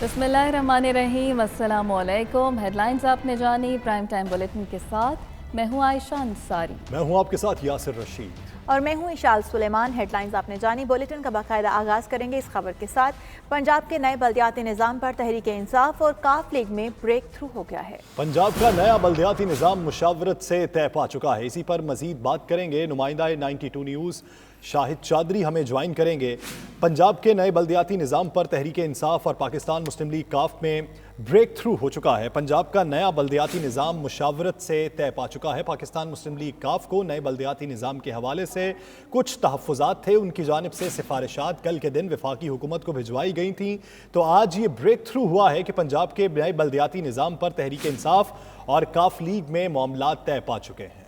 बिस्मिल्लाहिर्रहमानिर्रहीम, अस्सलामुअलैकुम। हेडलाइंस आपने जानी प्राइम टाइम बुलेटिन के साथ मैं हूँ आयशा अंसारी। मैं हूँ आपके साथ यासिर रशीद और मैं हूँ इशाल सुलेमान। हेडलाइंस आपने जानी बुलेटिन का बाकायदा आगाज़ करेंगे इस खबर के साथ। पंजाब के नए बल्दियाती निज़ाम पर तहरीक इंसाफ और काफ लीग में ब्रेक थ्रू हो गया है। पंजाब का नया बल्दियाती निज़ाम मुशावरत से तय पा चुका है। इसी पर मजीद बात करेंगे। नुमाइंदा 92 न्यूज़ शाहिद चौधरी हमें ज्वाइन करेंगे। पंजाब के नए बल्दियाती निज़ाम पर तहरीक इंसाफ और पाकिस्तान मुस्लिम लीग काफ में ब्रेक थ्रू हो चुका है। पंजाब का नया बल्दियाती निज़ाम मुशावरत से तय पा चुका है। पाकिस्तान मुस्लिम लीग काफ को नए बल्दियाती निज़ाम के हवाले से कुछ तहफ़्फ़ुज़ात थे, उनकी जानिब से सिफारिशात कल के दिन वफाकी हुकूमत को भिजवाई गई थी। तो आज ये ब्रेक थ्रू हुआ है कि पंजाब के नए बल्दियाती निज़ाम पर तहरीक इंसाफ और काफ लीग में मामलात तय पा चुके हैं।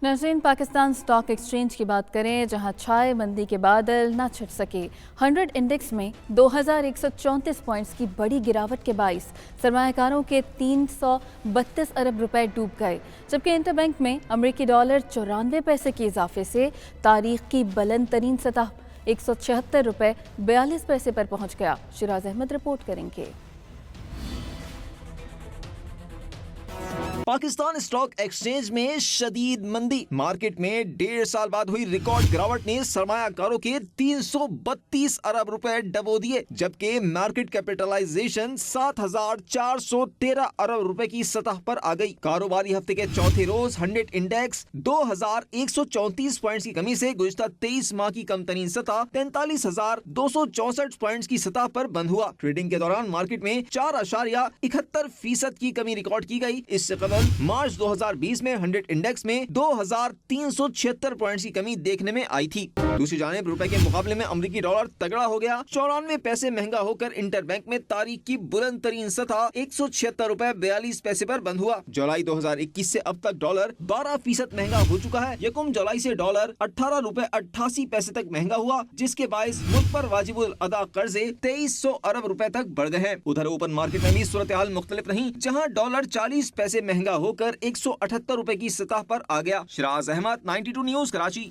नाज़रीन, पाकिस्तान स्टॉक एक्सचेंज की बात करें, जहां छाए मंदी के बादल न छिट सके। 100 इंडेक्स में 2134 पॉइंट्स की बड़ी गिरावट के बाइस सरमायाकारों के 332 अरब रुपए डूब गए, जबकि इंटरबैंक में अमरीकी डॉलर 94 पैसे के इजाफे से तारीख की बुलंद तरीन सतह 176 रुपए 42 पैसे पर पहुंच गया। शिराज अहमद रिपोर्ट करेंगे। पाकिस्तान स्टॉक एक्सचेंज में शदीद मंदी। मार्केट में 1.5 साल बाद हुई रिकॉर्ड गिरावट ने सरमायाकारों के 332 अरब रुपए डबो दिए, जबकि मार्केट कैपिटलाइजेशन 7,413 अरब रुपए की सतह पर आ गई। कारोबारी हफ्ते के चौथे रोज 100 इंडेक्स 2,134 पॉइंट्स की कमी से गुज़िश्ता 23 माह की कम तरीन सतह 43,264 पॉइंट्स की सतह पर बंद हुआ। ट्रेडिंग के दौरान मार्केट में 4.71% की कमी रिकॉर्ड की गई। इससे कबल मार्च 2020 में 100 इंडेक्स में 2,376 पॉइंट्स की कमी देखने में आई थी। दूसरी जानिब रुपए के मुकाबले में अमरीकी डॉलर तगड़ा हो गया। 94 पैसे महंगा होकर इंटरबैंक में तारीख की बुलंद तरीन सतह 176 रुपए 42 पैसे पर बंद हुआ। जुलाई 2021 से अब तक डॉलर 12% महंगा हो चुका है। यकम जुलाई से डॉलर 18 रुपए 88 पैसे तक महंगा हुआ, जिसके बायस मुल्क पर वाजिबुल अदा कर्जे 2300 अरब रुपए तक बढ़ गए हैं। उधर ओपन मार्केट में भी सूरत हाल मुख्तलिफ रही, जहाँ डॉलर 40 पैसे महंगा होकर 178 रुपए की सतह पर आ गया। शिराज अहमद 92 न्यूज़ कराची।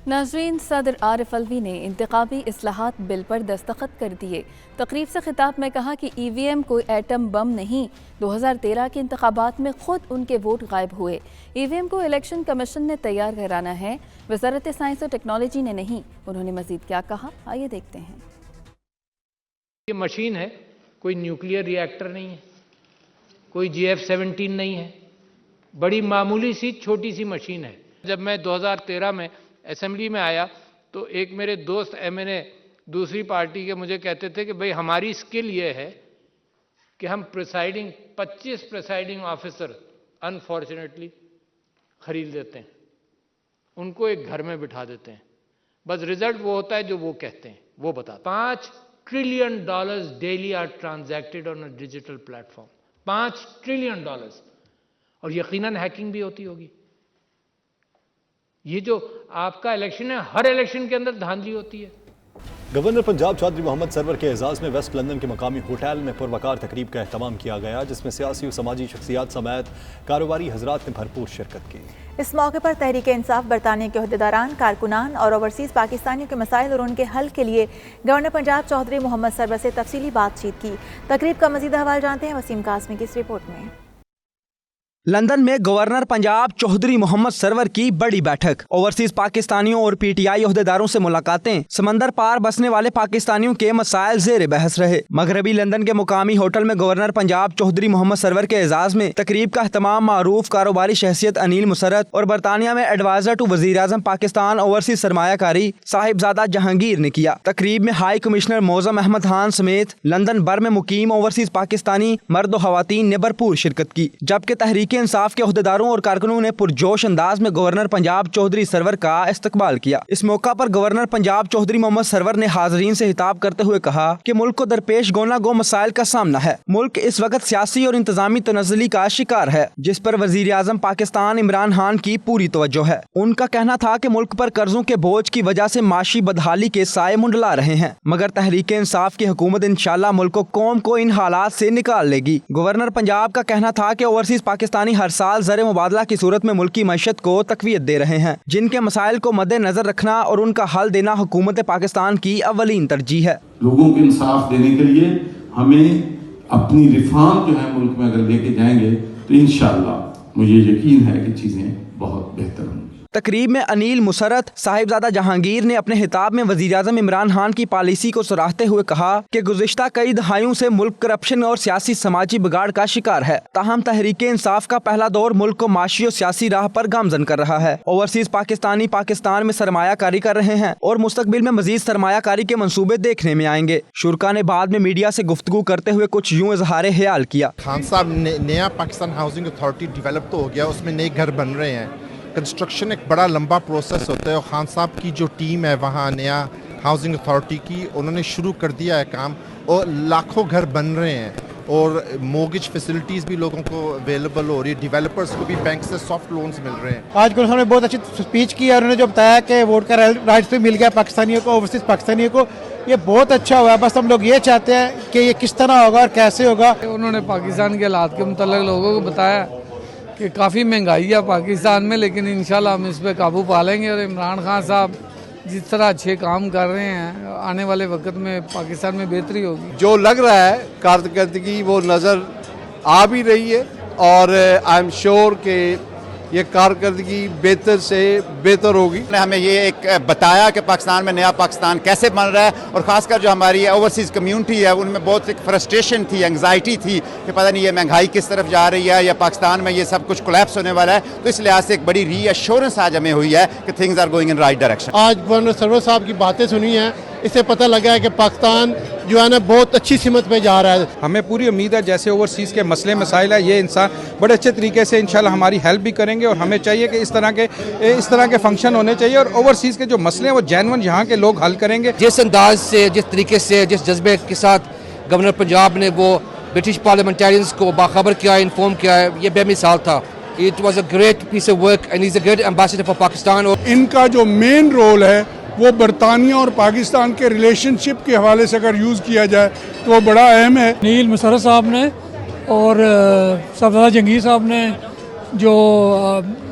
नाज़रीन, सदर आरिफ अलवी ने इंतखाबी इस्लाहात बिल पर दस्तखत कर दिए। तकरीब से खिताब में कहा कि EVM कोई एटम बम नहीं। 2013 के इंतखाबात में खुद उनके वोट गायब हुए। EVM को इलेक्शन कमीशन ने तैयार कराना है, वज़ारत साइंस और टेक्नोलॉजी ने नहीं। उन्होंने मजीद क्या कहा, आइए देखते हैं। ये मशीन है, कोई न्यूक्लियर रिएक्टर नहीं है, कोई GF-17 नहीं है, बड़ी मामूली सी छोटी सी मशीन है। जब मैं 2013 में असेंबली में आया तो एक मेरे दोस्त MNA दूसरी पार्टी के मुझे कहते थे कि भाई हमारी स्किल ये है कि हम 25 प्रिसाइडिंग ऑफिसर अनफॉर्चुनेटली खरीद लेते हैं, उनको एक घर में बिठा देते हैं, बस रिजल्ट वो होता है जो वो कहते हैं, वो बताते। $5 trillion daily R transacted on a digital platform. $5 trillion, और यकीनन हैकिंग भी होती होगी। ये जो आपका इलेक्शन है, हर इलेक्शन के अंदर धांधली होती है। गवर्नर पंजाब चौधरी मोहम्मद सरवर के एजाज़ में वेस्ट लंदन के मकामी होटल में पुरवकार तकरीब का एहतमाम किया गया, जिसमें सियासी और समाजी शख्सियात समेत कारोबारी हजरात ने भरपूर शिरकत की। इस मौके पर तहरीक इंसाफ बरतानिया के अहदेदारान, कारकुनान और ओवरसीज़ पाकिस्तानियों के मसाइल और उनके हल के लिए गवर्नर पंजाब चौधरी मोहम्मद सरवर से तफसीली बातचीत की। तकरीब का मज़ीद हवाला जानते हैं वसीम कासमी की इस रिपोर्ट में। लंदन में गवर्नर पंजाब चौधरी मोहम्मद सरवर की बड़ी बैठक, ओवरसीज पाकिस्तानियों और PTI अहदेदारों से मुलाकातें, समंदर पार बसने वाले पाकिस्तानियों के मसाइल ज़ेर बहस रहे। मगरबी लंदन के मुकामी होटल में गवर्नर पंजाब चौधरी मोहम्मद सरवर के एजाज में तकरीब का एहतमाम मारूफ कारोबारी शख्सियत अनिल मुसरत और बरतानिया में एडवाइजर टू वज़ीर आज़म पाकिस्तान ओवरसीज सरमायाकारी साहिबजादा जहांगीर ने किया। तकरीब में हाई कमिश्नर मौज़म अहमद खान समेत लंदन भर में मुकीम ओवरसीज पाकिस्तानी मर्द व ख़वातीन ने भरपूर शिरकत की, जबकि तहरीक इंसाफ के अहदेदारों और कारकुनों ने पुरजोश अंदाज में गवर्नर पंजाब चौधरी सरवर का इस्तकबाल किया। इस मौका पर गवर्नर पंजाब चौधरी मोहम्मद सरवर ने हाजरीन से खिताब करते हुए कहा कि मुल्क को दरपेश गोना गो मसाइल का सामना है। मुल्क इस वक्त सियासी और इंतजामी तनज़्ज़ुली का शिकार है, जिस पर वजीर आज़म पाकिस्तान इमरान खान की पूरी तवज्जो है। उनका कहना था कि मुल्क पर कर्जों के बोझ की वजह से माशी बदहाली के साए मुंडला रहे हैं, मगर तहरीक इंसाफ की हुकूमत इंशाअल्लाह मुल्क को कौम को इन हालात से निकाल लेगी। गवर्नर पंजाब का कहना था कि ओवरसीज पाकिस्तानी पाकिस्तानी हर साल ज़र मुबादला की सूरत में मुल्की मईशत को तक़वियत दे रहे हैं, जिनके मसाइल को मद्देनज़र रखना और उनका हल देना हुकूमत पाकिस्तान की अव्वलीन तरजीह है। लोगों को इंसाफ देने के लिए हमें अपनी रिफॉर्म जो है मुल्क में अगर लेके जाएंगे तो इंशाअल्लाह मुझे यकीन है कि चीज़ें बहुत बेहतर होंगी। तकरीब में अनील मुसरत साहिबजादा जहांगीर ने अपने खिताब में वज़ीर-ए-आज़म इमरान खान की पॉलिसी को सराहते हुए कहा कि गुज़िश्ता कई दहाइयों से मुल्क करप्शन और सियासी समाजी बिगाड़ का शिकार है। ताहम तहरीके इंसाफ का पहला दौर मुल्क को माशी और सियासी राह पर गामजन कर रहा है। ओवरसीज पाकिस्तानी पाकिस्तान में सरमायाकारी कर रहे हैं और मुस्तकबिल में मजीद सरमायाकारी के मंसूबे देखने में आएंगे। शुरका ने बाद में मीडिया से गुफ्तगू करते हुए कुछ यूँ इजहार ख्याल किया। खान साहब नया पाकिस्तान हाउसिंग अथॉरिटी डेवलप तो हो गया, उसमें नए घर बन रहे हैं। कंस्ट्रक्शन एक बड़ा लंबा प्रोसेस होता है और खान साहब की जो टीम है वहाँ नया हाउसिंग अथॉरिटी की, उन्होंने शुरू कर दिया है काम और लाखों घर बन रहे हैं और मोर्गेज फैसिलिटीज़ भी लोगों को अवेलेबल हो रही है। डेवलपर्स को भी बैंक से सॉफ्ट लोन्स मिल रहे हैं। आज गुल साहब ने बहुत अच्छी स्पीच की है। उन्होंने जो बताया कि वोट का राइट्स भी मिल गया पाकिस्तानियों को, ओवरसीज पाकिस्तानियों को, ये बहुत अच्छा हुआ है। बस हम लोग ये चाहते हैं कि ये किस तरह होगा और कैसे होगा। उन्होंने पाकिस्तान के हालात के मुताल्लिक़ लोगों को बताया कि काफ़ी महंगाई है पाकिस्तान में, लेकिन इंशाल्लाह हम इस पर काबू पा लेंगे और इमरान खान साहब जिस तरह अच्छे काम कर रहे हैं आने वाले वक्त में पाकिस्तान में बेहतरी होगी। जो लग रहा है कारकर्दगी वो नज़र आ भी रही है और आई एम श्योर कि ये कारकर्दगी बेहतर से बेहतर होगी। हमें ये एक बताया कि पाकिस्तान में नया पाकिस्तान कैसे बन रहा है और ख़ासकर जो हमारी ओवरसीज़ कम्यूनिटी है उनमें बहुत एक फ्रस्ट्रेशन थी, एंग्जाइटी थी कि पता नहीं ये महंगाई किस तरफ जा रही है या पाकिस्तान में ये सब कुछ कोलैप्स होने वाला है। तो इस लिहाज से एक बड़ी रीअश्योरेंस आज हमें हुई है कि things are going in right direction. आज गवर्नर सरवर साहब की बातें सुनी हैं, इससे पता लगा है कि पाकिस्तान जो है ना बहुत अच्छी सिमत पे जा रहा है। हमें पूरी उम्मीद है जैसे ओवरसीज़ के मसले मसाइल है ये इंसान बड़े अच्छे तरीके से इंशाल्लाह हमारी हेल्प भी करेंगे और हमें चाहिए कि इस तरह के फंक्शन होने चाहिए और ओवरसीज़ के जो मसले हैं वो जेन्युइन यहाँ के लोग हल करेंगे। जिस अंदाज से, जिस तरीके से, जिस जज्बे के साथ गवर्नर पंजाब ने वो ब्रिटिश पार्लियामेंटेरियंस को बाखबर किया, इन्फॉर्म किया है, ये बेमिसाल था। It was a great piece of work and is a great ambassador for Pakistan. और इनका जो मेन रोल है वो बरतानिया और पाकिस्तान के रिलेशनशिप के हवाले से अगर यूज़ किया जाए तो वो बड़ा अहम है। नील मुशर्रफ साहब ने और सरदार जहांगीर साहब ने जो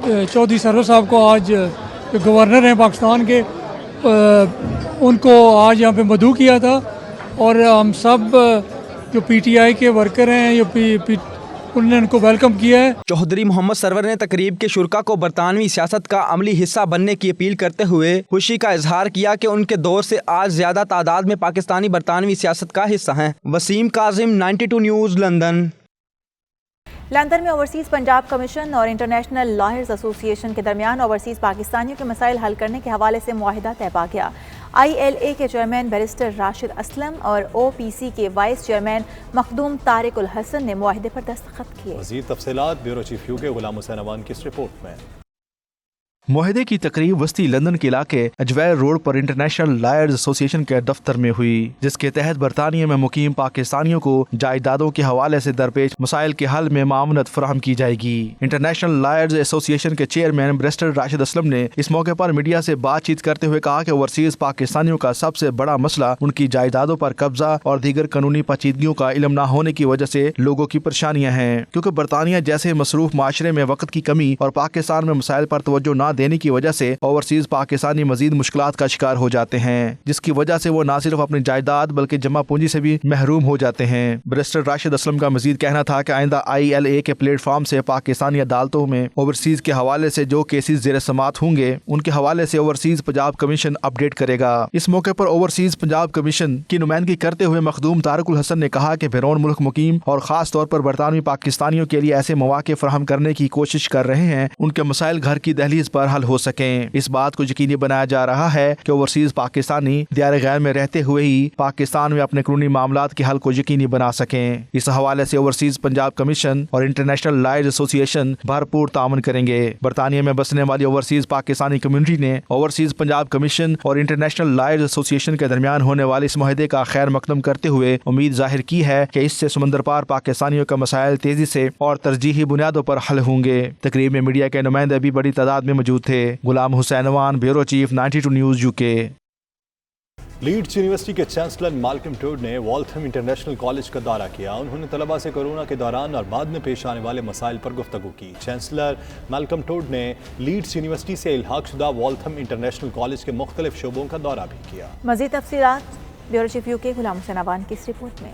चौधरी सरवर साहब को आज गवर्नर हैं पाकिस्तान के, उनको आज यहाँ पे मदऊ किया था और हम सब जो पीटीआई के वर्कर हैं जो उन्होंने उनको वेलकम किया है। चौधरी मोहम्मद सरवर ने तकरीब के शुरका को बरतानवी सियासत का अमली हिस्सा बनने की अपील करते हुए खुशी का इजहार किया कि उनके दौर से आज ज्यादा तादाद में पाकिस्तानी बरतानवी सियासत का हिस्सा हैं। Waseem Kazim, 92 news, London. London में ओवरसीज़ पंजाब कमीशन और इंटरनेशनल लॉयर्स एसोसिएशन के दरमियान ओवरसीज़ पाकिस्तानियों के मसाइल हल करने के हवाले से मुआहिदा तय पा गया। ILA के चेयरमैन बैरिस्टर राशिद असलम और OPC के वाइस चेयरमैन मखदूम तारिक उल हसन ने मुआहिदे पर दस्तखत किए। मज़ीद तफसीलात ब्यूरो चीफ UK गुलाम हुसैन अवान की इस रिपोर्ट में। मुआहदे की तकरीब वस्ती लंदन के इलाके अजवैर रोड पर इंटरनेशनल लॉयर्स एसोसिएशन के दफ्तर में हुई, जिसके तहत बरतानिया में मुकीम पाकिस्तानियों को जायदादों के हवाले से दरपेश मसाइल के हल में मामनत फराहम की जाएगी। इंटरनेशनल लॉयर्स एसोसिएशन के चेयरमैन बैरिस्टर राशिद असलम ने इस मौके पर मीडिया से बातचीत करते हुए कहा कि ओवरसीज पाकिस्तानियों का सबसे बड़ा मसला उनकी जायदादों पर कब्जा और दीगर कानूनी पेचीदगियों का इल्म न होने की वजह से लोगों की परेशानियां हैं, क्योंकि बरतानिया जैसे मसरूफ माशरे में वक्त की कमी और पाकिस्तान में मसाइल पर तवज्जो न देने की वजह से ओवरसीज पाकिस्तानी मजीद मुश्किलात का शिकार हो जाते हैं, जिसकी वजह से वो न सिर्फ अपनी जायदाद बल्कि जमा पूंजी से भी महरूम हो जाते हैं। बैरिस्टर राशिद असलम का मजीद कहना था कि आइंदा ILA के प्लेटफॉर्म से पाकिस्तानी अदालतों में ओवरसीज के हवाले से जो केसेस ज़ेर समात होंगे उनके हवाले से ओवरसीज पंजाब कमीशन अपडेट करेगा। इस मौके पर ओवरसीज पंजाब कमीशन की नुमाइंदगी करते हुए मखदूम तारिक उल हसन ने कहा कि बैरून मुल्क मुकीम और खास तौर पर बरतानवी पाकिस्तानियों के लिए ऐसे मौके फराहम करने की कोशिश कर रहे हैं उनके मसाइल घर की दहलीज पर हल हो सकें। इस बात को यकीनी बनाया जा रहा है कि ओवरसीज पाकिस्तानी दियार गैर में रहते हुए ही पाकिस्तान में अपने कानूनी मामलात के हल को यकीनी बना सकें। इस हवाले से ओवरसीज पंजाब कमीशन और इंटरनेशनल लॉयर्स एसोसिएशन भरपूर ताउन करेंगे। बरतानिया में बसने वाली ओवरसीज पाकिस्तानी कम्युनिटी ने ओवरसीज पंजाब कमीशन और इंटरनेशनल लॉयर्स एसोसिएशन के दरमियान होने वाले इस मुआहदे का खैर मकदम करते हुए उम्मीद जाहिर की है कि इससे समंदर पार पाकिस्तानियों का मसाइल तेजी से और तरजीही बुनियादों पर हल होंगे। तकरीब में मीडिया के नुमाइंदे भी बड़ी तादाद में मौजूद थे। Ghulam Hussain Awan, bureau chief, 92 news UK। Leeds university کے چانسلر مالکم ٹوڈ نے والتھم انٹرنیشنل کالج کا دورہ کیا. انہوں نے طلباء سے کورونا کے دوران اور بعد میں پیش آنے والے مسائل پر گفتگو کی. چانسلر مالکم ٹوڈ نے لیڈز یونیورسٹی سے الحاق شدہ والتھم انٹرنیشنل کالج کے مختلف شعبوں کا دورہ بھی کیا. مزید تفصیلات بیورو چیف UK غلام حسین عوان کی اس رپورٹ میں.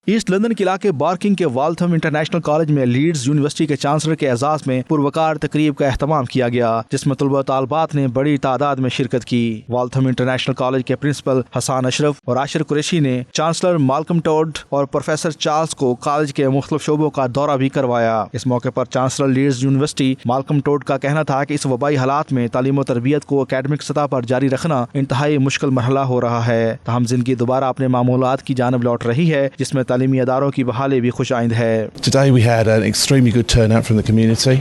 ایسٹ لندن کے علاقے بارکنگ کے والتھم انٹرنیشنل کالج میں لیڈز یونیورسٹی کے چانسلر کے اعزاز میں پروقار تقریب کا اہتمام کیا گیا جس میں طلباء طالبات نے بڑی تعداد میں شرکت کی. والتھم انٹرنیشنل کالج کے پرنسپل حسان اشرف اور عاشر قریشی نے چانسلر مالکم ٹوڈ اور پروفیسر چارلز کو کالج کے مختلف شعبوں کا دورہ بھی کروایا. اس موقع پر چانسلر لیڈز یونیورسٹی مالکم ٹوڈ کا کہنا تھا کہ اس وبائی حالات میں تعلیم و تربیت کو اکیڈمک سطح پر جاری رکھنا انتہائی مشکل مرحلہ ہو رہا ہے. تاہم زندگی دوبارہ اپنے معمولات کی جانب لوٹ رہی ہے جس میں تعلیمی اداروں کی بحالی بھی خوش آئند ہے. Today we had an extremely good turnout from the community.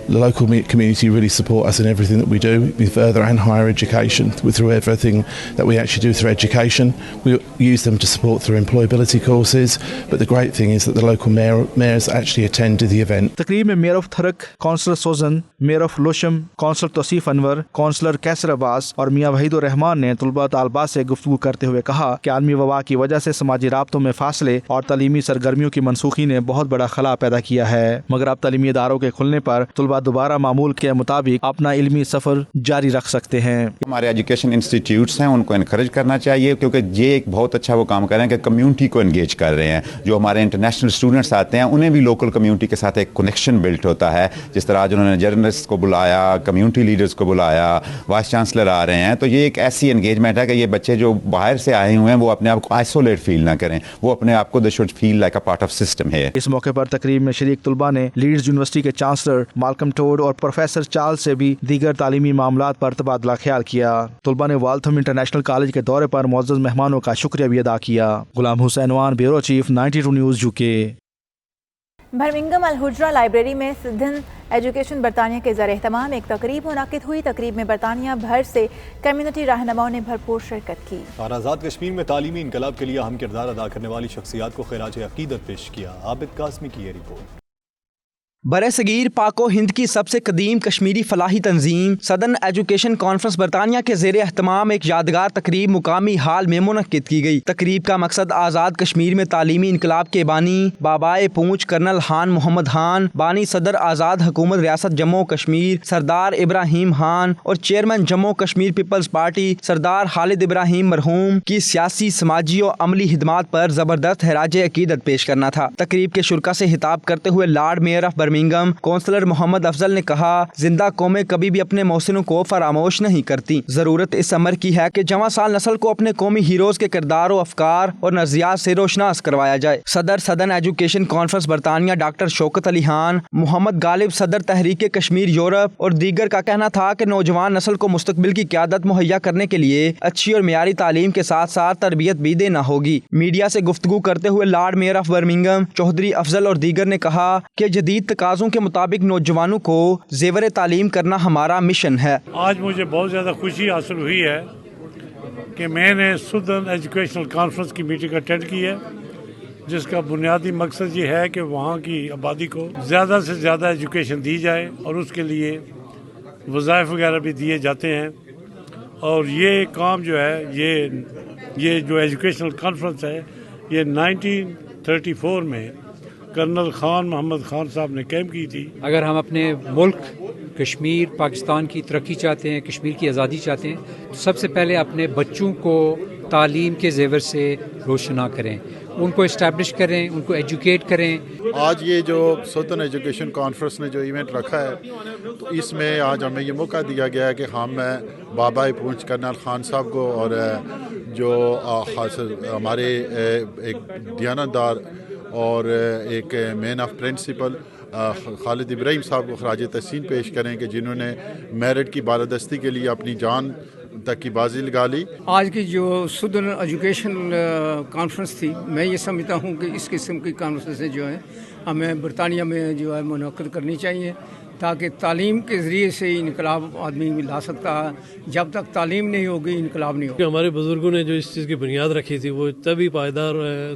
The local community really support us in everything that we do with further and higher education, through everything that we actually do through education. We use them to support through employability courses, but the great thing is that the local mayors actually attended the event. تقریب میں mayor of Thurrock, councillor Susan, mayor of Lewisham, councillor Tauseef Anwar, councillor Qaiser Abbas اور میاں وحید الرحمان نے طلباء طالبات سے گفتگو کرتے ہوئے کہا کہ عالمی وبا کی وجہ سے سماجی رابطوں میں فاصلے اور تعلیمی سرگرمیوں کی منسوخی نے بہت بڑا خلا پیدا کیا ہے، مگر اب تعلیمی اداروں کے کھلنے پر طلباء دوبارہ معمول کے مطابق اپنا علمی سفر جاری رکھ سکتے ہیں. ہمارے ایجوکیشن انسٹیٹیوٹس ہیں ان کو انکریج کرنا چاہیے کیونکہ یہ ایک بہت اچھا وہ کام کر رہے ہیں کہ کمیونٹی کو انگیج کر رہے ہیں. جو ہمارے انٹرنیشنل اسٹوڈنٹس آتے ہیں انہیں بھی لوکل کمیونٹی کے ساتھ ایک کنیکشن بلٹ ہوتا ہے. جس طرح آج انہوں نے جرنلسٹ کو بلایا، کمیونٹی لیڈرز کو بلایا، وائس چانسلر آ رہے ہیں، تو یہ ایک ایسی انگیجمنٹ ہے کہ یہ بچے جو باہر سے آئے ہوئے ہیں وہ اپنے آپ کو آئسولیٹ فیل نہ کریں، وہ اپنے آپ کو they should feel like a part of system ہے. اس موقع پر تقریب میں شریک طلباء نے لیڈز یونیورسٹی کے چانسلر مالکم ٹوڈ اور پروفیسر چارلز سے بھی دیگر تعلیمی معاملات پر تبادلہ خیال کیا. طلباء نے والتھم انٹرنیشنل کالج کے دورے پر معزز مہمانوں کا شکریہ بھی ادا کیا. Ghulam Hussain Awan, bureau chief, 92 news UK. Birmingham Al Hijrah library میں سدھن ایجوکیشن برطانیہ کے زیر اہتمام ایک تقریب منعقد ہوئی. تقریب میں برطانیہ بھر سے کمیونٹی رہنماؤں نے بھرپور شرکت کی اور آزاد کشمیر میں تعلیمی انقلاب کے لیے اہم کردار ادا کرنے والی شخصیات کو خراج عقیدت پیش کیا. عابد قاسمی کی یہ رپورٹ. برصغیر پاک و ہند کی سب سے قدیم کشمیری فلاحی تنظیم سدرن ایجوکیشن کانفرنس برطانیہ کے زیر اہتمام ایک یادگار تقریب مقامی ہال میں منعقد کی گئی. تقریب کا مقصد آزاد کشمیر میں تعلیمی انقلاب کے بانی بابائے پونچھ کرنل خان محمد خان، بانی صدر آزاد حکومت ریاست جموں کشمیر سردار ابراہیم خان اور chairman Jammu Kashmir peoples party Sardar Khalid ابراہیم مرحوم کی سیاسی، سماجی اور عملی خدمات پر زبردست خراج عقیدت پیش کرنا تھا. تقریب کے شرکا سے خطاب کرتے ہوئے lord mayor of Birmingham councillor Muhammad Afzal نے کہا، زندہ قومیں کبھی بھی اپنے محسنوں کو فراموش نہیں کرتی. ضرورت اس امر کی ہے کہ جوان سال نسل کو اپنے قومی ہیروز کے کردار و افکار اور نظریات سے روشناس کروایا جائے. صدر سدرن ایجوکیشن کانفرنس برطانیہ ڈاکٹر شوکت علی خان، محمد غالب صدر تحریک کشمیر یورپ اور دیگر کا کہنا تھا کہ نوجوان نسل کو مستقبل کی قیادت مہیا کرنے کے لیے اچھی اور معیاری تعلیم کے ساتھ ساتھ تربیت بھی دینا ہوگی. میڈیا سے گفتگو کرتے ہوئے lord mayor of Birmingham Chaudhry Afzal اور دیگر نے کہا کہ جدید تقاضوں کے مطابق نوجوانوں کو زیور تعلیم کرنا ہمارا مشن ہے. آج مجھے بہت زیادہ خوشی حاصل ہوئی ہے کہ میں نے سدرن ایجوکیشنل کانفرنس کی میٹنگ اٹینڈ کی ہے، جس کا بنیادی مقصد یہ ہے کہ وہاں کی آبادی کو زیادہ سے زیادہ ایجوکیشن دی جائے اور اس کے لیے وظائف وغیرہ بھی دیے جاتے ہیں. اور یہ کام جو ہے یہ جو ایجوکیشنل کانفرنس ہے یہ 1934 میں کرنل خان محمد خان صاحب نے قائم کی تھی. اگر ہم اپنے ملک کشمیر پاکستان کی ترقی چاہتے ہیں، کشمیر کی آزادی چاہتے ہیں، تو سب سے پہلے اپنے بچوں کو تعلیم کے زیور سے روشنا کریں، ان کو اسٹیبلش کریں، ان کو ایجوکیٹ کریں. آج یہ جو سدرن ایجوکیشن کانفرنس نے جو ایونٹ رکھا ہے تو اس میں آج ہمیں یہ موقع دیا گیا ہے کہ ہم بابائے پونچھ کرنل خان صاحب کو اور جو ہمارے ایک دیانتدار اور ایک مین آف پرنسپل خالد ابراہیم صاحب کو خراج تحسین پیش کریں کہ جنہوں نے میرٹ کی بالادستی کے لیے اپنی جان تک کی بازی لگا لی. آج کی جو سدرن ایجوکیشن کانفرنس تھی، میں یہ سمجھتا ہوں کہ اس قسم کی کانفرنسیں جو ہیں ہمیں برطانیہ میں جو ہے منعقد کرنی چاہیے، ताकि तालीम के ज़रिए से इनकलाब आदमी ला सकता है। जब तक तालीम नहीं होगी इनकलाब नहीं होगा। हमारे बुज़ुर्गों ने जो इस चीज़ की बुनियाद रखी थी वो तभी पायदार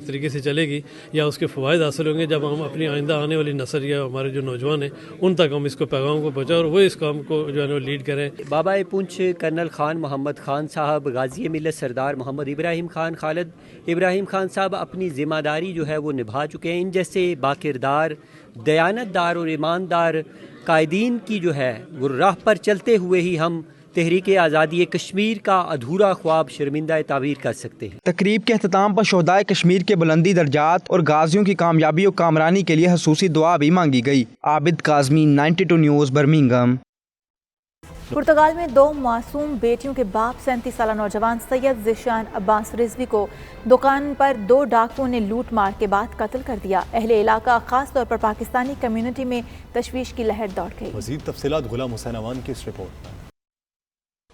तरीके से चलेगी या उसके फ़वाइद हासिल होंगे जब हम अपनी आइंदा आने वाली नस्ल या हमारे जो नौजवान हैं उन तक हम इसको पैगाम को पहुँचाएं और वो इस काम को जो है ना लीड करें। बाबा पूंछ कर्नल खान मोहम्मद खान साहब, गाजी मिलत सरदार मोहम्मद इब्राहिम खान, खालिद इब्राहिम खान साहब अपनी ज़िम्मेदारी जो है वो निभा चुके हैं। इन जैसे बाकिरदार, दयानतदार और ईमानदार कायदीन की जो है वो राह पर चलते हुए ही हम तहरीक आज़ादी कश्मीर का अधूरा ख्वाब शर्मिंदा ताबीर कर सकते हैं। तकरीब के अख्ताम पर शोहदाए कश्मीर के बुलंदी दर्जात और गाजियों की कामयाबी और कामरानी के लिए खसूसी दुआ भी मांगी गई। Abid Kazmi, 92 news, Birmingham. पुर्तगाल में 2 मासूम बेटियों के बाप 37 साला नौजवान सैयद ज़ीशान अब्बास रिजवी को दुकान पर 2 डाकुओं ने लूट मार के बाद कत्ल कर दिया। अहले इलाका खास तौर पर पाकिस्तानी कम्युनिटी में तशवीश की लहर दौड़ गई। मज़ीद तफसीलात गुलाम हुसैन अवान की इस रिपोर्ट में।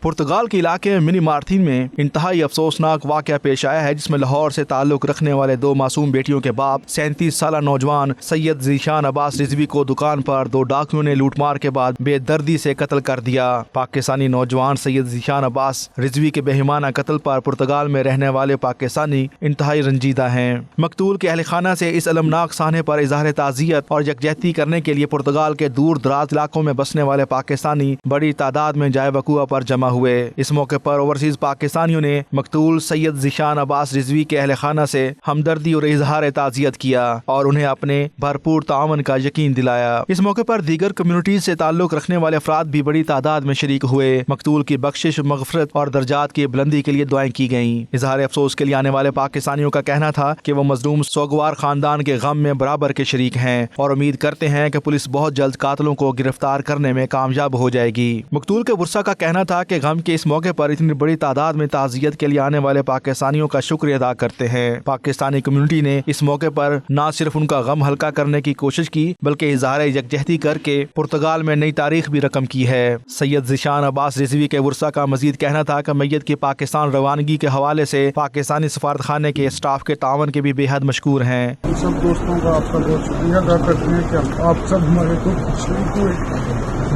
पुर्तगाल के इलाके मिनी मार्थिन में इंतहाई अफसोसनाक वाक़या पेश आया है जिसमें लाहौर से ताल्लुक़ रखने वाले 2 मासूम बेटियों के बाप 37 साला नौजवान सैयद ज़ीशान अब्बास रिजवी को दुकान पर 2 डाकुओं ने लूटमार के बाद बेदर्दी से कत्ल कर दिया। पाकिस्तानी नौजवान सैयद ज़ीशान अब्बास रिजवी के बेहिमाना कत्ल पर पुर्तगाल में रहने वाले पाकिस्तानी इंतहाई रंजीदा हैं। मकतूल के अहल खाना से इस अलमनाक साहने पर इजहार ताज़ियत और यकजहती करने के लिए पुर्तगाल के दूर दराज इलाकों में बसने वाले पाकिस्तानी बड़ी तादाद में जाए वकूआ पर जमा हुए। इस मौके पर ओवरसीज पाकिस्तानियों ने मकतूल सैयद ज़ीशान अब्बास रिजवी के अहल खाना से हमदर्दी और इजहार ताज़ियत किया और उन्हें अपने भरपूर तावन का यकीन दिलाया। इस मौके पर दीगर कम्युनिटीज से ताल्लुक़ रखने वाले अफराद भी बड़ी तादाद में शरीक हुए। मकतूल की बख्शिश, मग़फ़रत और दर्जात की बुलंदी के लिए दुआएं की गईं। इजहार अफसोस के लिए आने वाले पाकिस्तानियों का कहना था कि वो मजलूम सोगवार खानदान के गम में बराबर के शरीक हैं और उम्मीद करते हैं कि पुलिस बहुत जल्द कातिलों को गिरफ्तार करने में कामयाब हो जाएगी। मकतूल के बुरसा का कहना था कि गम के इस मौके पर इतनी बड़ी तादाद में ताज़ियत के लिए आने वाले पाकिस्तानियों का शुक्रिया अदा करते हैं। पाकिस्तानी कम्युनिटी ने इस मौके पर न सिर्फ उनका गम हल्का करने की कोशिश की बल्कि इज़हार यकजहती करके पुर्तगाल में नई तारीख भी रकम की है। सैयद ज़ीशान अब्बास रिजवी के बुरसा का मजीद कहना था कि मैयत की पाकिस्तान रवानगी के हवाले से पाकिस्तानी सफारत खाने के स्टाफ के तावन के भी बेहद मशकूर हैं। सब दोस्तों का आपका बहुत शुक्रिया अदा करते हैं कि आप सब हमारे दुख शरीक हुए।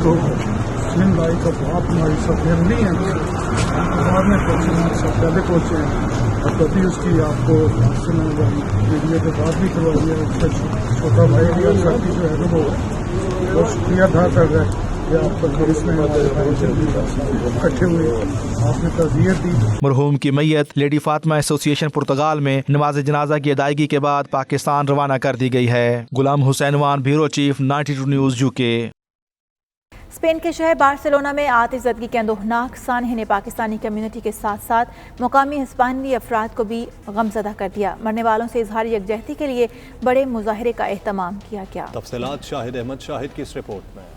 तो सिंध भाई का बाप हमारी सब फैमिली है, बाद में सब पहले पहुँचे हैं और कभी उसकी आपको वीडियो पे बात भी करवाई है। उसका छोटा भाई भी और साथी जो है वो बहुत शुक्रिया अदा कर रहा है कि आप सब इसमें इकट्ठे हुए आपने ताज़ियत दी। मरहूम की मैयत लेडी फातिमा एसोसिएशन पुर्तगाल में नमाज जनाजा की अदायगी के बाद पाकिस्तान रवाना कर दी गई है। Ghulam Hussain Awan, bureau chief, 92 news, UK. Spain के शहर बार्सिलोना में आतिशज़दगी के अंदोहनाक सानहे ने पाकिस्तानी कम्युनिटी के साथ साथ मुकामी हिस्पानी अफराद को भी गमज़दा कर दिया। मरने वालों से इजहार यकजहती के लिए बड़े मुजाहरे का एहतमाम किया गया। तफसीलात शाहिद अहमद शाहिद की इस रिपोर्ट में।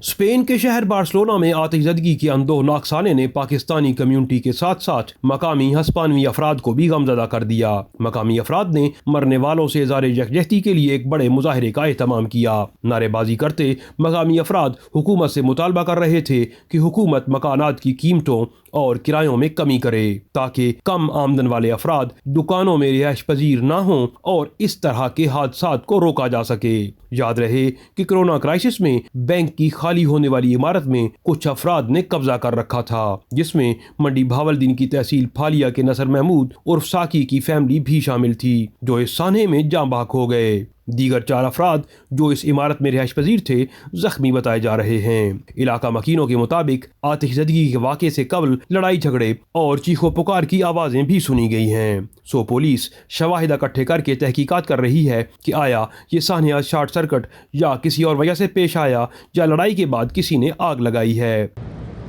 स्पेन के शहर बार्सिलोना में आतिशज़दगी के अंदोहनाक साने ने पाकिस्तानी कम्युनिटी के साथ साथ मकामी हिस्पानवी अफराद को भी गमज़दा कर दिया। मकामी अफराद ने मरने वालों से इज़हार यकजहती के लिए एक बड़े मुजाहरे का एहतमाम किया। नारेबाजी करते मकामी अफराद हुकूमत से मुतालबा कर रहे थे कि हुकूमत मकानात की कीमतों और किरायों में कमी करे ताकि कम आमदन वाले अफराद दुकानों में रिहाइश पजीर न हों और इस तरह के हादसात को रोका जा सके। याद रहे कि कोरोना क्राइसिस में बैंक की खाली होने वाली इमारत में कुछ अफराद ने कब्जा कर रखा था, जिसमें मंडी भावलदीन की तहसील फालिया के नसर महमूद उर्फ साकी की फैमिली भी शामिल थी, जो इस सानहे में जाँ बहक हो गए। दीगर 4 अफराद जो इस इमारत में रिहाइश पजीर थे जख्मी बताए जा रहे हैं। इलाका मकीनों के मुताबिक आतिशज़दगी के वाक़े से कबल लड़ाई झगड़े और चीखो पुकार की आवाज़ें भी सुनी गई हैं। सो पुलिस शवाहिद इकट्ठे करके तहकीकात कर रही है कि आया ये सान्या शॉर्ट सर्किट या किसी और वजह से पेश आया या लड़ाई के बाद किसी ने आग लगाई है।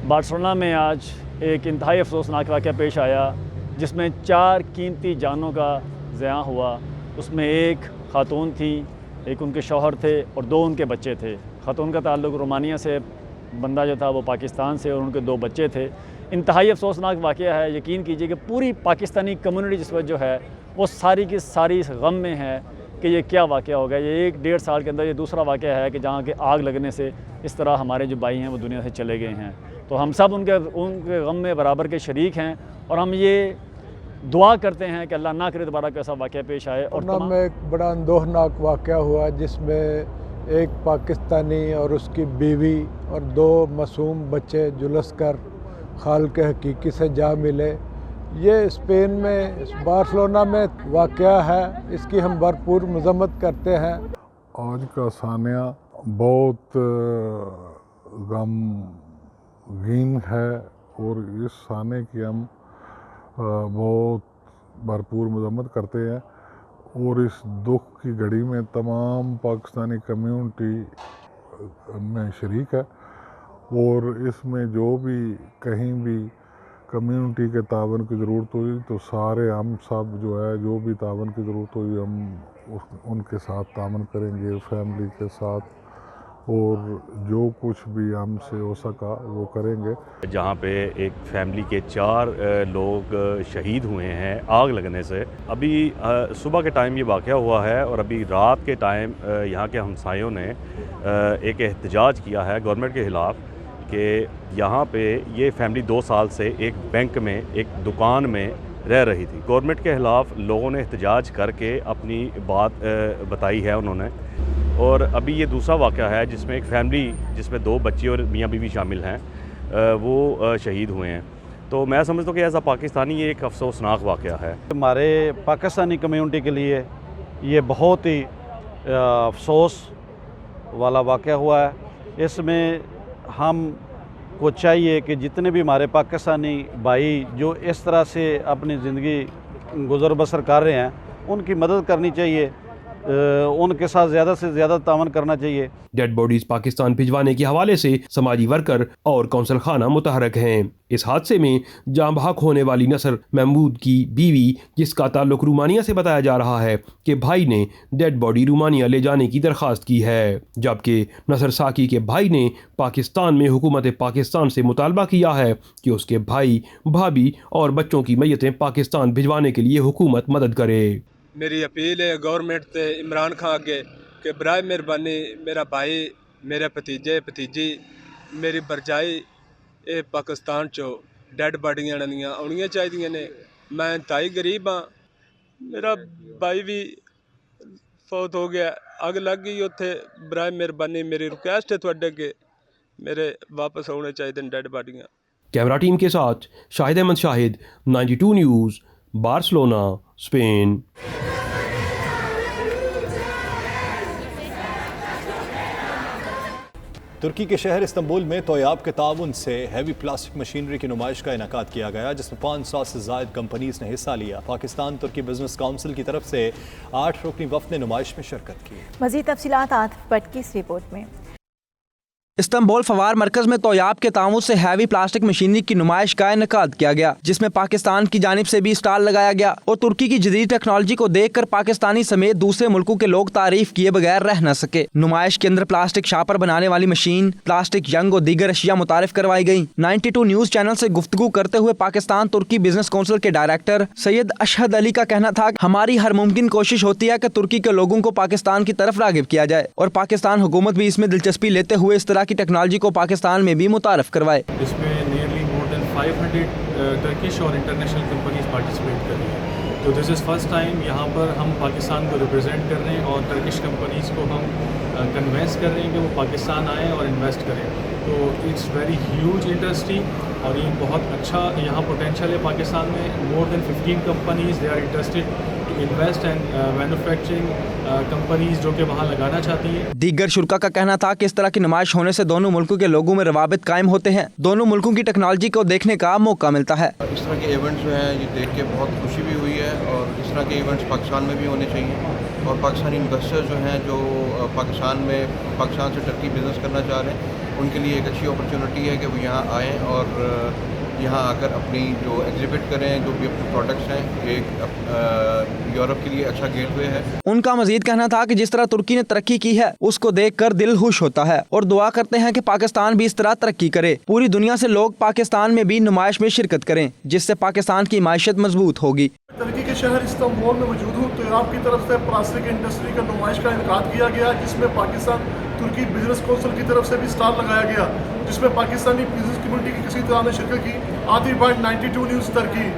बार्सिलोना में आज एक इंतहाई अफसोसनाक वाक़या पेश आया जिसमें 4 कीमती जानों का ज़िया हुआ। उसमें एक खातून थी, एक उनके शौहर थे और 2 उनके बच्चे थे। खातून का ताल्लुक़ रोमानिया से, बंदा जो था वो पाकिस्तान से और उनके 2 बच्चे थे। इंतहाई अफसोसनाक वाक़या है। यकीन कीजिए कि पूरी पाकिस्तानी कम्युनिटी जिस वक्त जो है वो सारी की सारी गम में है कि ये क्या वाक़या हो गया। ये 1-1.5 साल के अंदर ये दूसरा वाक़या है कि जहाँ के आग लगने से इस तरह हमारे जो भाई हैं वो दुनिया से चले गए हैं। تو ہم سب ان کے غم میں برابر کے شریک ہیں، اور ہم یہ دعا کرتے ہیں کہ اللہ نہ کرے دوبارہ ایسا واقعہ پیش آئے۔ اور میں ایک بڑا اندوہناک واقعہ ہوا جس میں ایک پاکستانی اور اس کی بیوی اور 2 معصوم بچے جلس کر خالق حقیقی سے جا ملے۔ یہ اسپین میں بارسلونا میں واقعہ ہے، اس کی ہم بھرپور مذمت کرتے ہیں۔ آج کا سانحہ بہت غمگین ہے اور اس سانحے کی ہم بہت بھرپور مذمت کرتے ہیں، اور اس دکھ کی گھڑی میں تمام پاکستانی کمیونٹی میں شریک ہے، اور اس میں جو بھی کہیں بھی کمیونٹی کے تعاون کی ضرورت ہوئی تو سارے ہم سب جو ہے جو بھی تعاون کی ضرورت ہوئی ہم ان کے ساتھ تعاون کریں گے، فیملی کے ساتھ، اور جو کچھ بھی ہم سے ہو سکا وہ کریں گے۔ جہاں پہ ایک فیملی کے 4 لوگ شہید ہوئے ہیں آگ لگنے سے۔ ابھی صبح کے ٹائم یہ واقعہ ہوا ہے، اور ابھی رات کے ٹائم یہاں کے ہمسایوں نے ایک احتجاج کیا ہے گورنمنٹ کے خلاف کہ یہاں پہ یہ فیملی 2 سال سے ایک بینک میں ایک دکان میں رہ رہی تھی۔ گورنمنٹ کے خلاف لوگوں نے احتجاج کر کے اپنی بات بتائی ہے انہوں نے، اور ابھی یہ دوسرا واقعہ ہے جس میں ایک فیملی جس میں 2 بچے اور میاں بیوی شامل ہیں وہ شہید ہوئے ہیں۔ تو میں سمجھتا ہوں کہ ایسا پاکستانی یہ ایک افسوسناک واقعہ ہے۔ ہمارے پاکستانی کمیونٹی کے لیے یہ بہت ہی افسوس والا واقعہ ہوا ہے۔ اس میں ہم کو چاہیے کہ جتنے بھی ہمارے پاکستانی بھائی جو اس طرح سے اپنی زندگی گزر بسر کر رہے ہیں ان کی مدد کرنی چاہیے، ان کے ساتھ زیادہ سے زیادہ تعاون کرنا چاہیے۔ ڈیڈ باڈیز پاکستان بھجوانے کے حوالے سے سماجی ورکر اور کونسل خانہ متحرک ہیں۔ اس حادثے میں جاں بحق ہونے والی نصر محمود کی بیوی، جس کا تعلق رومانیہ سے، بتایا جا رہا ہے کہ بھائی نے ڈیڈ باڈی رومانیہ لے جانے کی درخواست کی ہے، جبکہ نصر ساکی کے بھائی نے پاکستان میں حکومت پاکستان سے مطالبہ کیا ہے کہ اس کے بھائی، بھابھی اور بچوں کی میتیں پاکستان بھجوانے کے لیے حکومت مدد کرے۔ میری اپیل ہے گورنمنٹ تے عمران خان اگے کہ برائے مہربانی میرا بھائی، میرے بھتیجی، میری برجائی اے پاکستان چو ڈیڈ باڈیاں آنیاں چاہیے نے۔ میں انتہائی غریب ہاں، میرا بھائی بھی فوت ہو گیا، اگ لگ گئی اتنے۔ برائے مہربانی میری ریکویسٹ ہے تھوڑے کہ میرے واپس ہونے چاہیے ڈیڈ باڈیاں۔ کیمرہ ٹیم کے ساتھ شاہد احمد شاہد، 92 نیوز، بارسلونا، اسپین۔ ترکی کے شہر استنبول میں تویاب کے تعاون سے ہیوی پلاسٹک مشینری کی نمائش کا انعقاد کیا گیا، جس میں 500 سے زائد کمپنیز نے حصہ لیا۔ پاکستان ترکی بزنس کونسل کی طرف سے 8 رکنی وفد نے نمائش میں شرکت کی۔ مزید تفصیلات عاطف بٹ کی اس رپورٹ میں۔ استنبول فوار مرکز میں تویاب کے تعاون سے ہیوی پلاسٹک مشینری کی نمائش کا انعقاد کیا گیا، جس میں پاکستان کی جانب سے بھی اسٹال لگایا گیا اور ترکی کی جدید ٹیکنالوجی کو دیکھ کر پاکستانی سمیت دوسرے ملکوں کے لوگ تعریف کیے بغیر رہ نہ سکے۔ نمائش کے اندر پلاسٹک شاپر بنانے والی مشین، پلاسٹک ینگ اور دیگر اشیاء متعارف کروائی گئی۔ 92 نیوز چینل سے گفتگو کرتے ہوئے پاکستان ترکی بزنس کونسل کے ڈائریکٹر سید اشہد علی کا کہنا تھا کہ ہماری ہر ممکن کوشش ہوتی ہے کہ ترکی کے لوگوں کو پاکستان کی طرف راغب کیا جائے اور پاکستان حکومت بھی اس میں دلچسپی لیتے ہوئے اس طرح کی ٹیکنالوجی کو پاکستان میں بھی متعارف کروائے۔ اس میں نیئرلی مور دین 500 ٹرکش اور انٹرنیشنل کمپنیز پارٹیسپیٹ کر رہی ہیں، تو دس از فرسٹ ٹائم یہاں پر ہم پاکستان کو ریپرزینٹ کر رہے ہیں اور ٹرکش کمپنیز کو ہم کنوینس کر رہے ہیں کہ وہ پاکستان آئیں اور انویسٹ کریں۔ تو اٹس ویری ہیوج انڈسٹری اور یہ بہت اچھا یہاں پوٹینشیل ہے پاکستان میں۔ More than 15 companies they are interested to invest and manufacturing companies جو کہ وہاں لگانا چاہتی ہیں۔ دیگر شرکا کا کہنا تھا کہ اس طرح کی نمائش ہونے سے دونوں ملکوں کے لوگوں میں روابط قائم ہوتے ہیں، دونوں ملکوں کی ٹیکنالوجی کو دیکھنے کا موقع ملتا ہے۔ اس طرح کے ایونٹس جو ہیں یہ دیکھ کے بہت خوشی بھی ہوئی ہے، اور اس طرح کے ایونٹس پاکستان میں بھی ہونے چاہیے، اور پاکستانی انویسٹر جو ہیں جو پاکستان سے ٹرکی بزنس کرنا چاہ رہے ہیں ان کے لیے ایک اچھی اپرچونٹی ہے کہ وہ یہاں آئیں اور یہاں آ کر اپنی جو ایگزیبٹ کریں جو بھی اپنے پروڈکٹس ہیں۔ ایک یورپ کے لیے اچھا گیٹ وے ہے۔ ان کا مزید کہنا تھا کہ جس طرح ترکی نے ترقی کی ہے اس کو دیکھ کر دل خوش ہوتا ہے اور دعا کرتے ہیں کہ پاکستان بھی اس طرح ترقی کرے۔ پوری دنیا سے لوگ پاکستان میں بھی نمائش میں شرکت کریں جس سے پاکستان کی معیشت مضبوط ہوگی۔ ترکی کے شہر استنبول میں موجود ہوں تو آپ کی طرف سے پلاسٹک انڈسٹری کا نمائش کا انعقاد کیا گیا، جس میں پاکستان तुर्की बिजनेस काउंसिल की तरफ से भी स्टॉल लगाया गया, जिसमें पाकिस्तानी बिजनेस कम्युनिटी की किसी तरह ने शिरकत की। आती पॉइंट 92 न्यूज़ तुर्की।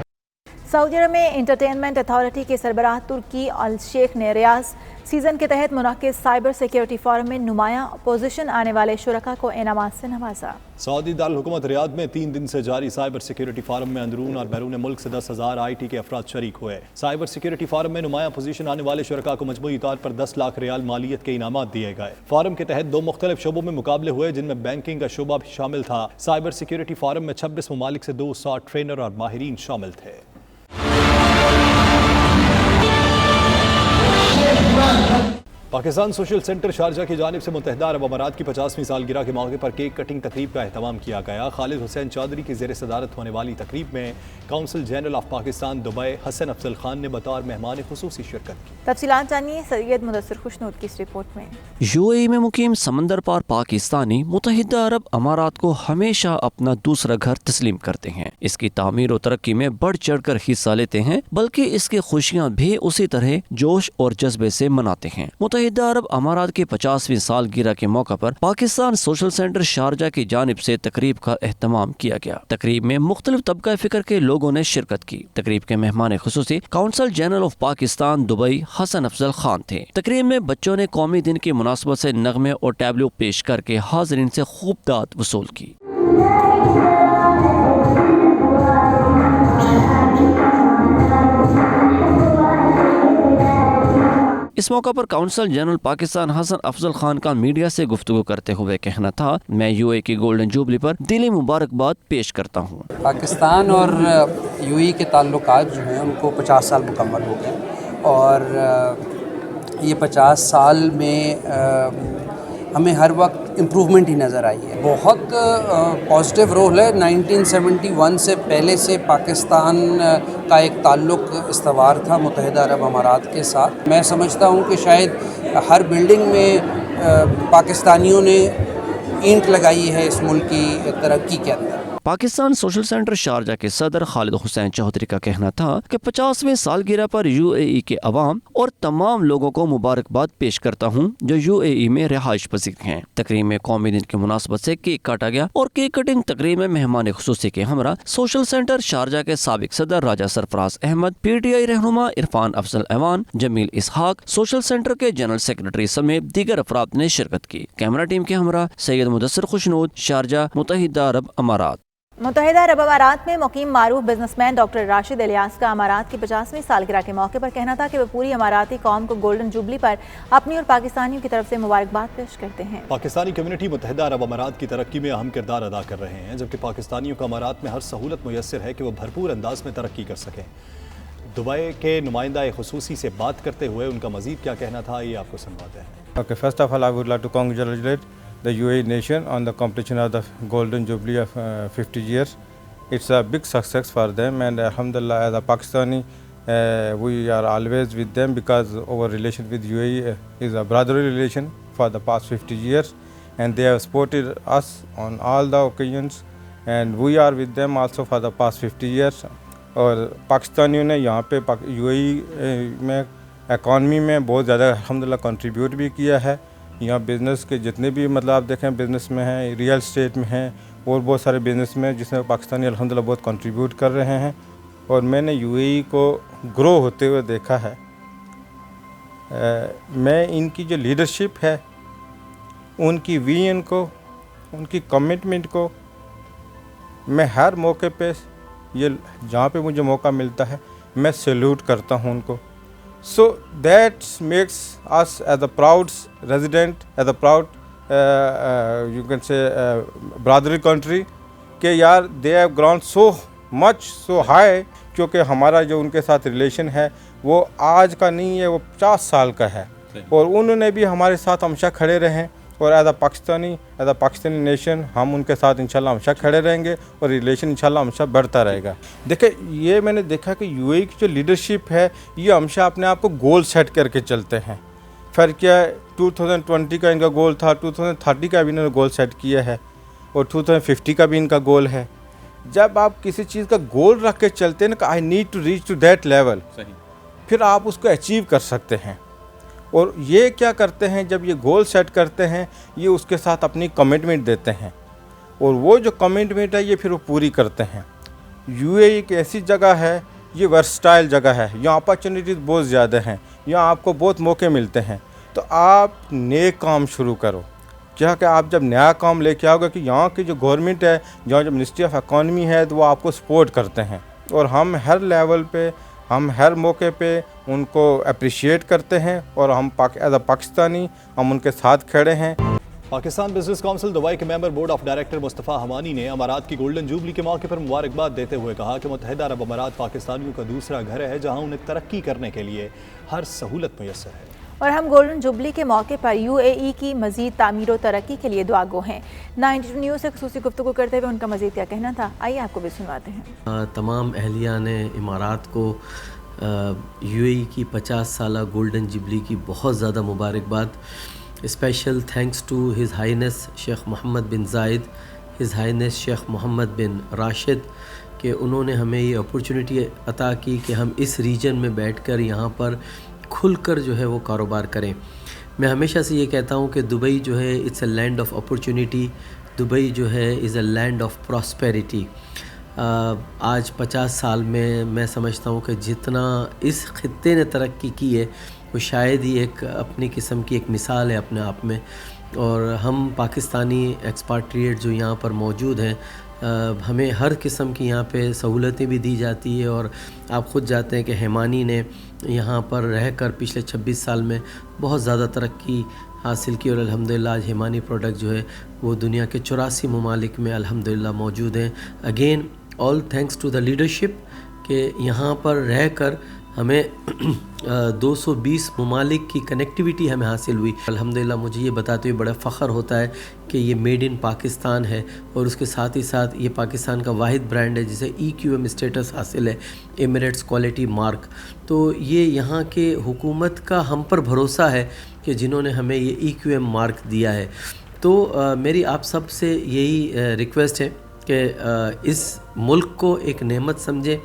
सऊदी अरब में इंटरटेनमेंट अथॉरिटी के सरबराह तुर्की अल शेख ने रियाज सीजन के तहत मुनक्किद साइबर सिक्योरिटी फोरम में नुमाया अपोजिशन आने वाले शुरका को इनामात से नवाजा। सऊदी दारुल हुकूमत रियाद में 3 दिन से जारी साइबर सिक्योरिटी फोरम में अंदरून और बैरून मुल्क से 10,000 IT के अफराद शरीक हुए। साइबर सिक्योरिटी फोरम में नुमाया अपोजिशन आने वाले शुरका को मजमूई तौर पर 10 लाख रियाल मालियत के इनामात दिए गए। फोरम के तहत 2 मुख्तलिफ शोबों में मुकाबले हुए, जिनमें बैंकिंग का शोबा भी शामिल था। साइबर सिक्योरिटी फोरम में 26 ममालिक से 200 ट्रेनर और माहिरीन शामिल थे। पाकिस्तान सोशल सेंटर शारजा की जानिब से मुत्तहिदा अरब अमारात की 50वीं सालगिरह के मौके पर केक कटिंग तकरीब का एहतमाम किया गया। खालिद हुसैन चौधरी की ज़ेर सदारत होने वाली तकरीब में council general of Pakistan Dubai Hasan Afzal Khan ने बतौर मेहमान खुसूसी शिरकत की। तफसीलात जानिए सैयद मुदस्सिर खुशनूद की इस रिपोर्ट में। यूएई में मुकीम समंदर पार पाकिस्तानी मुत्तहिदा अरब अमारात को हमेशा अपना दूसरा घर तस्लीम करते हैं। इसकी तामीर और तरक्की में बढ़ चढ़ कर हिस्सा लेते हैं, बल्कि इसकी खुशियाँ भी उसी तरह जोश और जज्बे से मनाते हैं। मुत्तहिदा अरब अमारात की 50वीं सालगिरह के मौके पर पाकिस्तान सोशल सेंटर शारजा की जानिब से तकरीब का एहतमाम किया गया। तकरीब में मुख्तलिफ तबका फिक्र के लोगों ने शिरकत की। तकरीब के मेहमान खुसूसी council general of Pakistan Dubai Hasan Afzal Khan थे। तकरीब में बच्चों ने कौमी दिन की मुनासबत से नगमे और टैबलो पेश करके हाज़रीन से खूब दाद वसूल की। इस मौका पर काउंसिल जनरल पाकिस्तान हसन अफजल खान का मीडिया से गुफ्तगू करते हुए कहना था, मैं यूएई की गोल्डन जुबली पर दिली मुबारकबाद पेश करता हूँ। पाकिस्तान और यूएई के ताल्लुकात जो हैं उनको 50 साल मुकम्मल हो गए और ये 50 साल में हमें हर वक्त इम्प्रूवमेंट ही नज़र आई है। बहुत पॉजिटिव रोल है। 1971 से पहले से पाकिस्तान का एक ताल्लुक़ इस्तवार था मुत्तहिदा अरब अमारात के साथ। मैं समझता हूँ कि शायद हर बिल्डिंग में पाकिस्तानियों ने ईंट लगाई है इस मुल्क की तरक्की के अंदर। पाकिस्तान सोशल सेंटर शारजा के सदर खालिद हुसैन चौधरी का कहना था कि 50वें सालगिरह पर यूएई के अवाम और तमाम लोगों को मुबारकबाद पेश करता हूँ जो यूएई में रिहाइश पजीर हैं। तकरीब में कौमी दिन की मुनासबत से केक काटा गया और केक कटिंग तकरीब में मेहमान खुसूसी के हमरा सोशल सेंटर शारजा के साबिक सदर राजा सरफराज अहमद, PTI रहनुमा इरफान अफजल ऐवान, जमील इसहाक, सोशल सेंटर के जनरल सेक्रेटरी समेत दीगर अफराद ने शिरकत की। कैमरा टीम के हमरा सैयद मुदस्सिर खुशनूद, शारजा, मुत्तहिदा अरब अमारात। मुत्तहिदा अरब अमारात में मुकीम मारूफ बिजनेसमैन डॉक्टर राशिद इलियास का अमारात की 50वीं सालगिरह के मौके पर कहना था कि वो पूरी अमाराती कौम को गोल्डन जुबली पर अपनी और पाकिस्तानियों की तरफ से मुबारकबाद पेश करते हैं। पाकिस्तानी कम्युनिटी मुत्तहिदा अरब अमारात की तरक्की में अहम किरदार अदा कर रहे हैं, जबकि पाकिस्तानियों को अमारात में हर सहूलत मुयस्सर है कि वो भरपूर अंदाज में तरक्की कर सकें। दुबई के नुमाइंदा खुसूसी से बात करते हुए उनका मजीद क्या कहना था, ये आपको सुनवाते हैं। Okay, first of all, I would like to congratulate the UAE nation on the completion of the Golden Jubilee of 50 years. It's a big success for them, and alhamdulillah, as a Pakistani, we are always with them because our relation with UAE is a brotherly relation for the past 50 years, and they have supported us on all the occasions, and we are with them also for the past 50 years. और पाकिस्तानियों ने यहाँ पे UAE में economy में बहुत ज़्यादा अल्हम्दुलिल्लाह कंट्रीब्यूट भी किया है। यहाँ बिज़नेस के जितने भी मतलब आप देखें बिज़नेस में हैं, रियल एस्टेट में हैं और बहुत सारे बिज़नेस में जिसमें पाकिस्तानी अल्हम्दुलिल्लाह बहुत कंट्रीब्यूट कर रहे हैं। और मैंने यूएई को ग्रो होते हुए देखा है। मैं इनकी जो लीडरशिप है, उनकी विजन को, उनकी कमिटमेंट को मैं हर मौके पे ये जहाँ पे मुझे मौका मिलता है मैं सैल्यूट करता हूँ उनको। So that makes us as a proud resident, as a proud you can say brotherly country कि यार they have grown so much so high, क्योंकि हमारा जो उनके साथ रिलेशन है वो आज का नहीं है, वो 50 साल का है और उन्होंने भी हमारे साथ हमेशा खड़े रहे और एज अ पाकिस्तानी नेशन हम उनके साथ इंशाल्लाह हमेशा खड़े रहेंगे और रिलेशन इंशाल्लाह हमेशा बढ़ता रहेगा। देखिए ये मैंने देखा कि यूएई की जो लीडरशिप है ये हमेशा अपने आप को गोल सेट करके चलते हैं। फिर क्या 2020 का इनका गोल था, 2030 का भी इन्होंने गोल सेट किया है और 2050 का भी इनका गोल है। जब आप किसी चीज़ का गोल रख के चलते हैं ना कि I need to reach to that level, फिर आप उसको अचीव कर सकते हैं। और ये क्या करते हैं, जब ये गोल सेट करते हैं ये उसके साथ अपनी कमिटमेंट देते हैं और वो जो कमिटमेंट है ये फिर वो पूरी करते हैं। यूएई एक ऐसी जगह है, ये वर्सटाइल जगह है, यहाँ अपॉर्चुनिटीज़ बहुत ज़्यादा हैं, यहाँ आपको बहुत मौके मिलते हैं। तो आप नेक काम शुरू करो, जहाँ कि आप जब नया काम लेके आओगे कि यहाँ की जो गवर्नमेंट है, जहाँ जो मिनिस्ट्री ऑफ इकॉनमी है, तो वो आपको सपोर्ट करते हैं और हम हर लेवल पे, हम हर मौके पे उनको अप्रिशिएट करते हैं और हम एज अ पाकिस्तानी हम उनके साथ खड़े हैं। पाकिस्तान बिजनेस काउंसिल दुबई के member board of director Mustafa Hamani ने अमारात की गोल्डन जुबली के मौके पर मुबारकबाद देते हुए कहा कि मुत्तहिदा अरब अमारात पाकिस्तानियों का दूसरा घर है, जहां उन्हें तरक्की करने के लिए हर सहूलत मुयस्सर है। और हम गोल्डन जुबली के मौके पर यूएई की मजीद तामीर और तरक्की के लिए दुआगो हैं। 92 न्यूज़ से खुसूसी गुफ्तगू करते हुए उनका मजीद क्या कहना था, आइए आपको भी सुनवाते हैं। तमाम अहलिया ने इमारात को यूएई की 50 साला गोल्डन जुबली की बहुत ज़्यादा मुबारकबाद। Special thanks to his highness Sheikh Mohammed bin Zayed, his highness Sheikh Mohammed bin Rashid कि उन्होंने हमें ये अपॉर्चुनिटी अता की कि हम इस रीजन में बैठकर यहाँ पर खुलकर जो है वो कारोबार करें। मैं हमेशा से ये कहता हूँ कि दुबई जो है it's a land of opportunity, Dubai जो है is a land of prosperity. आज 50 साल में मैं समझता हूँ कि जितना इस खित्ते ने तरक्की की है वो शायद ही एक अपनी किस्म की एक मिसाल है अपने आप में। और हम पाकिस्तानी एक्सपाट्रिएट जो यहाँ पर मौजूद हैं, हमें हर किस्म की यहाँ पे सहूलतें भी दी जाती है और आप ख़ुद जानते हैं कि हेमानी ने यहाँ पर रहकर पिछले 26 साल में बहुत ज़्यादा तरक्की हासिल की और अल्हम्दुलिल्लाह आज हेमानी प्रोडक्ट जो है वो दुनिया के 84 ममालिक में अल्हम्दुलिल्लाह मौजूद हैं। Again all thanks to the leadership कि यहाँ पर रहकर हमें 220 ममालिक की कनेक्टिविटी हमें हासिल हुई। अल्हम्दुलिल्लाह मुझे ये बताते हुए बड़ा फ़ख्र होता है कि ये मेड इन पाकिस्तान है और उसके साथ ही साथ ये पाकिस्तान का वाहिद ब्रांड है जिसे EQM स्टेटस हासिल है, एमिरेट्स क्वालिटी मार्क। तो ये यहाँ के हुकूमत का हम पर भरोसा है कि जिन्होंने हमें ये EQM मार्क दिया है। तो मेरी आप सब से यही रिक्वेस्ट है कि इस मुल्क को एक नेमत समझें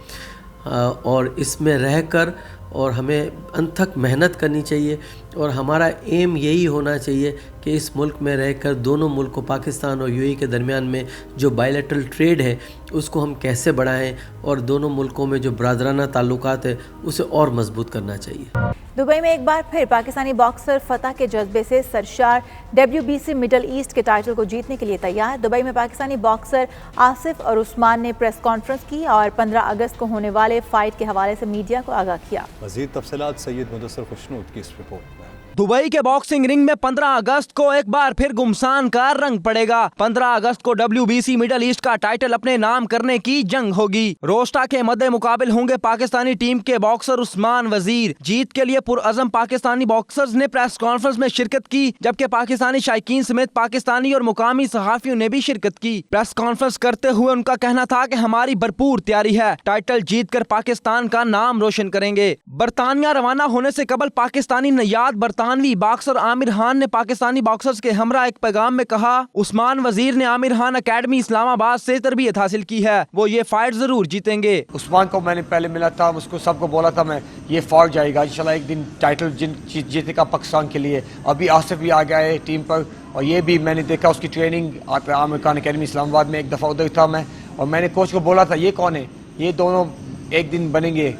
और इसमें रहकर और हमें अनथक मेहनत करनी चाहिए और हमारा एम यही होना चाहिए कि इस मुल्क में रहकर दोनों मुल्कों पाकिस्तान और यूएई के दरमियान में जो बायलैटरल ट्रेड है उसको हम कैसे बढ़ाएं और दोनों मुल्कों में जो बरादराना ताल्लुकात है उसे और मजबूत करना चाहिए। दुबई में एक बार फिर पाकिस्तानी बॉक्सर फतह के जज्बे से सरशार WBC मिडल ईस्ट के टाइटल को जीतने के लिए तैयार। दुबई में पाकिस्तानी बॉक्सर आसिफ और उस्मान ने प्रेस कॉन्फ्रेंस की और 15 अगस्त को होने वाले फाइट के हवाले से मीडिया को आगाह किया। मज़ीद तफसीलात सैयद मुदस्सर खुशनूद की इस रिपोर्ट में। दुबई के बॉक्सिंग रिंग में 15 अगस्त को एक बार फिर गुमसान का रंग पड़ेगा। 15 अगस्त को WBC मिडल ईस्ट का टाइटल अपने नाम करने की जंग होगी। रोस्टा के मद्दे मुकाबिल होंगे पाकिस्तानी टीम के बॉक्सर उस्मान वजीर। जीत के लिए पुरअज़म पाकिस्तानी बॉक्सर्स ने प्रेस कॉन्फ्रेंस में शिरकत की, जबकि पाकिस्तानी शायकीन समेत पाकिस्तानी और मुकामी सहाफियों ने भी शिरकत की। प्रेस कॉन्फ्रेंस करते हुए उनका कहना था कि हमारी भरपूर तैयारी है, टाइटल जीत कर पाकिस्तान का नाम रोशन करेंगे। बरतानिया रवाना होने से कबल पाकिस्तानी नयाद बरतानवी बॉक्सर आमिर खान ने पाकिस्तानी बॉक्सर्स के हमरा एक पैगाम में कहा, उस्मान वजीर ने आमिर खान अकेडमी इस्लामाबाद से तरबियत हासिल की है, वो ये फाइट जरूर जीतेंगे। उस्मान को मैंने पहले मिला था, उसको सबको बोला था मैं ये फाइट जाएगा इंशाल्लाह, एक दिन टाइटल जीतेगा पाकिस्तान के लिए। अभी आसिफ भी आ गया है टीम पर और ये भी मैंने देखा उसकी ट्रेनिंग आमिर खान अकेडमी इस्लामाबाद में, एक दफ़ा उधर था मैं और मैंने कोच को बोला था ये कौन है, ये दोनों एक दिन बनेंगे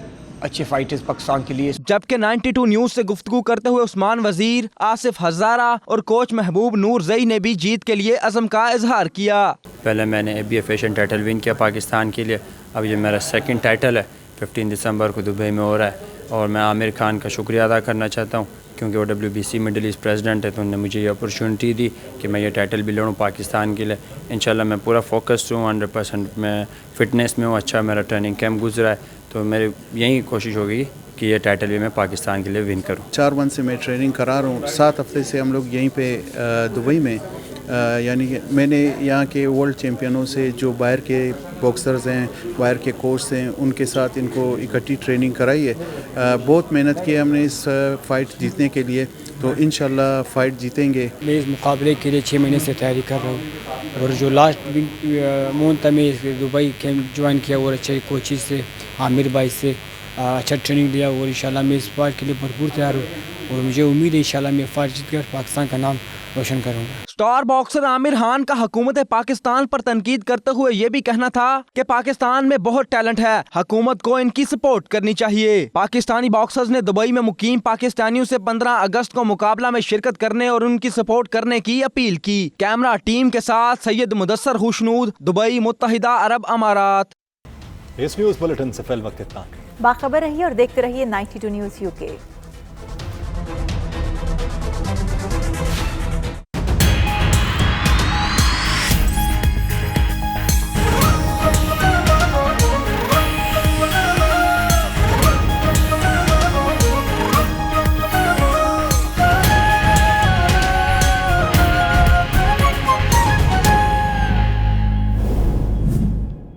अच्छे फाइटर्स पाकिस्तान के लिए। जबकि 92 न्यूज़ से गुफ्तगू करते हुए उस्मान वजीर, आसिफ हजारा और कोच महबूब नूर जई ने भी जीत के लिए अज़म का इजहार किया। पहले मैंने ABF एशियन टाइटल विन किया पाकिस्तान के लिए, अब ये मेरा सेकंड टाइटल है, 15 दिसंबर को दुबई में हो रहा है और मैं आमिर खान का शुक्रिया अदा करना चाहता हूँ क्योंकि वो WBC मिडल ईस्ट प्रेसिडेंट है, तो उन्होंने मुझे ये अपॉर्चुनिटी दी कि मैं ये टाइटल भी लड़ूँ पाकिस्तान के लिए। इंशाल्लाह मैं पूरा फोकस्ड हूँ, 100% मैं फ़िटनेस में हूँ, अच्छा मेरा ट्रेनिंग कैंप गुजरा है, तो मेरी यही कोशिश होगी कि ये टाइटल भी मैं पाकिस्तान के लिए विन करूँ। 4 मंथ से मैं ट्रेनिंग करा रहा हूँ, 7 हफ्ते से हम लोग यहीं पे दुबई में, यानी कि मैंने यहाँ के वर्ल्ड चैम्पियनों से जो बाहर के बॉक्सर्स हैं, बाहर के कोच हैं, उनके साथ इनको इकट्ठी ट्रेनिंग कराई है। बहुत मेहनत की है हमने इस फाइट जीतने के लिए, तो इंशाल्लाह फाइट जीतेंगे। मैं इस मुकाबले के लिए 6 महीने से तैयारी कर रहा हूँ और जो लास्ट मंथ में दुबई कैंप ज्वाइन किया और अच्छे कोचिज से, आमिर भाई से अच्छा ट्रेनिंग दिया और इंशाल्लाह मैं इस फाइट के लिए भरपूर तैयार हूँ और मुझे उम्मीद है इंशाल्लाह मैं फाइट जीत कर पाकिस्तान का नाम रोशन करूँगा। स्टार बॉक्सर आमिर खान का हुकूमत पाकिस्तान पर तनकीद करते हुए ये भी कहना था कि पाकिस्तान में बहुत टैलेंट है, हुकूमत को इनकी सपोर्ट करनी चाहिए। पाकिस्तानी बॉक्सर्स ने दुबई में मुकीम पाकिस्तानियों से 15 अगस्त को मुकाबला में शिरकत करने और उनकी सपोर्ट करने की अपील की। कैमरा टीम के साथ सैयद मुदस्सर खुशनूद, दुबई, मुत्तहिदा अरब अमारात। इस न्यूज़ बुलेटिन से फिल वक्त इतना। बाखबर रहिए और देखते रहिए 92 न्यूज़ UK।